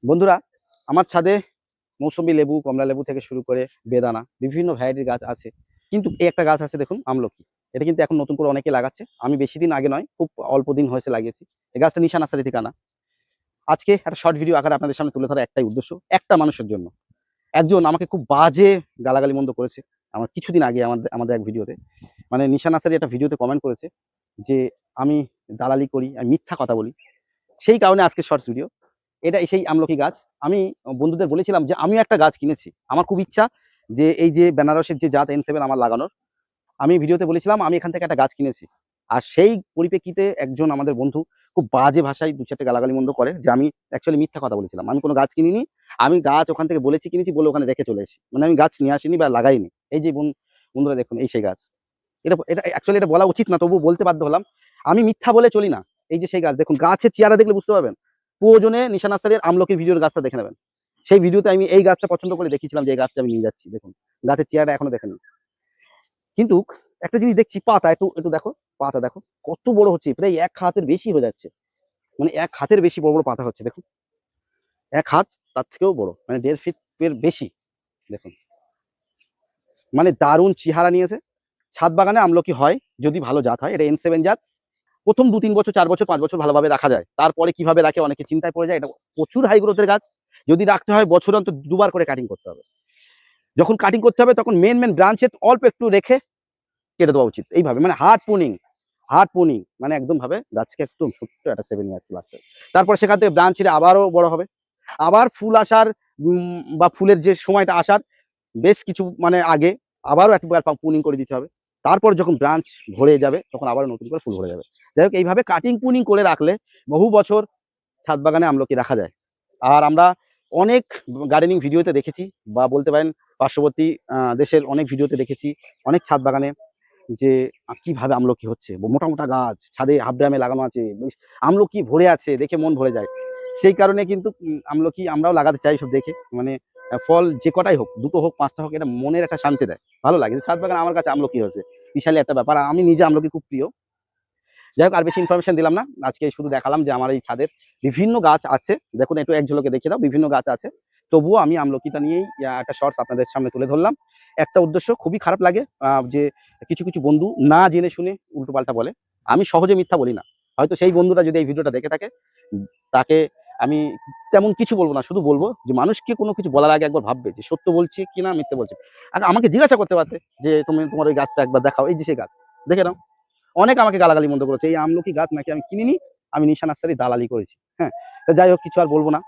বন্ধুরা, আমার ছাদে মৌসুমী লেবু, কমলা লেবু থেকে শুরু করে বেদানা বিভিন্ন ভ্যারাইটির গাছ আছে। কিন্তু এই একটা গাছ আছে দেখুন, আমলকি। এটা কিন্তু এখন নতুন করে অনেকে লাগাচ্ছে। আমি বেশি দিন আগে নয়, খুব অল্প দিন হয়েছে লাগিয়েছি। এই গাছটা নিশা নার্সারি থেকে আনা। আজকে একটা শর্ট ভিডিও আকারে আপনাদের সামনে তুলে ধরা একটাই উদ্দেশ্য, একটা মানুষের জন্য। একজন আমাকে খুব বাজে গালাগালি মন্দ করেছে আমার কিছুদিন আগে আমাদের আমাদের এক ভিডিওতে। মানে নিশা নার্সারি একটা ভিডিওতে কমেন্ট করেছে যে আমি দালালি করি, আমি মিথ্যা কথা বলি। সেই কারণে আজকে শর্টস ভিডিও। এটা সেই আমলকি গাছ। আমি বন্ধুদের বলেছিলাম যে আমিও একটা গাছ কিনেছি। আমার খুব ইচ্ছা যে এই যে বেনারসের যে জাত N7 আমার লাগানোর। আমি ভিডিওতে বলেছিলাম আমি এখান থেকে একটা গাছ কিনেছি। আর সেই পরিপ্রেক্ষিতে একজন আমাদের বন্ধু খুব বাজে ভাষায় ২-৪ টে গালাগালি মন্দ করে যে আমি অ্যাকচুয়ালি মিথ্যা কথা বলেছিলাম। আমি কোনো গাছ কিনিনি। আমি গাছ ওখান থেকে বলেছি কিনেছি বলে ওখানে রেখে চলে এসেছি। মানে আমি গাছ নিয়ে আসিনি বা লাগাইনি। এই যে বন্ধুরা দেখুন এই সেই গাছ। এটা এটা অ্যাকচুয়ালি এটা বলা উচিত না, তবুও বলতে বাধ্য হলাম। আমি মিথ্যা বলে চলি না। এই যে সেই গাছ দেখুন, গাছের চেহারা দেখলে বুঝতে পারবেন। প্রয়োজনে নিশা নার্সারির আমলকির ভিডিওর গাছটা দেখে নেবেন। সেই ভিডিওতে আমি এই গাছটা পছন্দ করে দেখিয়েছিলাম যে এই গাছটা আমি নিয়ে যাচ্ছি। দেখুন গাছের চেহারা এখনো দেখেন। কিন্তু একটা জিনিস দেখছি, পাতা একটু একটু দেখো, পাতা দেখো কত বড় হচ্ছে, প্রায় ১ হাতের বেশি হয়ে যাচ্ছে। মানে ১ হাতের বেশি বড় বড় পাতা হচ্ছে দেখুন। ১ হাত, তার থেকেও বড়, মানে ১.৫ ফিট এর বেশি। দেখুন মানে দারুণ চেহারা নিয়েছে। ছাদ বাগানে আমলকি হয় যদি ভালো জাত হয়। এটা N7 জাত। প্রথম ২-৩ বছর, ৪ বছর, ৫ বছর ভালোভাবে রাখা যায়। তারপরে কিভাবে রাখে অনেকে চিন্তায় পড়ে যায়। এটা প্রচুর হাই গ্রোথের গাছ। যদি রাখতে হয় বছরে অন্তত ২ বার করে কাটিং করতে হবে। যখন কাটিং করতে হবে তখন মেন ব্রাঞ্চের অল্প একটু রেখে কেটে দেওয়া উচিত। এইভাবে মানে হার্ড প্রুনিং মানে একদম ভাবে গাছকে একটু ছোট্ট একটা 7 ইয়ার্স লাস্টে। তারপর সেখান থেকে ব্রাঞ্চ ছিঁড়ে আবারও বড় হবে। আবার ফুল আসার বা ফুলের যে সময়টা আসার বেশ কিছু মানে আগে আবারও একবার প্রুনিং করে দিতে হবে। তারপর যখন ব্রাঞ্চ ভরে যাবে তখন আবার নতুন করে ফুল ভরে যাবে। যাই হোক, এইভাবে কাটিং প্রুনিং করে রাখলে বহু বছর ছাদ বাগানে আমলকি রাখা যায়। আর আমরা অনেক গার্ডেনিং ভিডিওতে দেখেছি, বা বলতে পারেন পার্শ্ববর্তী দেশের অনেক ভিডিওতে দেখেছি, অনেক ছাদ বাগানে যে কিভাবে আমলকি হচ্ছে। মোটা মোটা গাছ ছাদে হাফ ড্রামে লাগানো আছে, বেশ আমলকি ভরে আছে, দেখে মন ভরে যায়। সেই কারণে কিন্তু আমলকি আমরাও লাগাতে চাই সব দেখে। মানে ফল যে কটাই হোক, ২ টো হোক, ৫ টা হোক, এটা মনের একটা শান্তি দেয়, ভালো লাগে যে ছাদ বাগান আমার কাছে আমলকি হয়েছে। বিশাল একটা ব্যাপার। আমি নিজে আমলকি খুব প্রিয়। যাই হোক, আর বেশি ইনফরমেশন দিলাম না। আজকে শুধু দেখালাম যে আমার এই ছাদের বিভিন্ন গাছ আছে। দেখুন একটু এক ঝলকে দেখিয়ে দাও, বিভিন্ন গাছ আছে। তবুও আমি আমলকিটা নিয়েই একটা শর্টস আপনাদের সামনে তুলে ধরলাম। একটা উদ্দেশ্য, খুবই খারাপ লাগে যে কিছু কিছু বন্ধু না জেনে শুনে উল্টোপাল্টা বলে। আমি সহজে মিথ্যা বলি না। হয়তো সেই বন্ধুরা যদি এই ভিডিওটা দেখে থাকে, তাকে আমি তেমন কিছু বলবো না। শুধু বলবো যে মানুষকে কোনো কিছু বলার আগে একবার ভাববে যে সত্য বলছি কিনা মিথ্যে বলছি। আর আমাকে জিজ্ঞাসা করতে পারতে যে তুমি তোমার ওই গাছটা একবার দেখাও, এই যে সেই গাছ দেখে নাও। অনেক আমাকে গালাগালি মন্দ করেছে। এই আমলকি গাছ নাকি আমি কিনিনি, আমি নিশা নার্সারি দালালি করেছি। হ্যাঁ? তো যাই হোক, কিছু আর বলব না।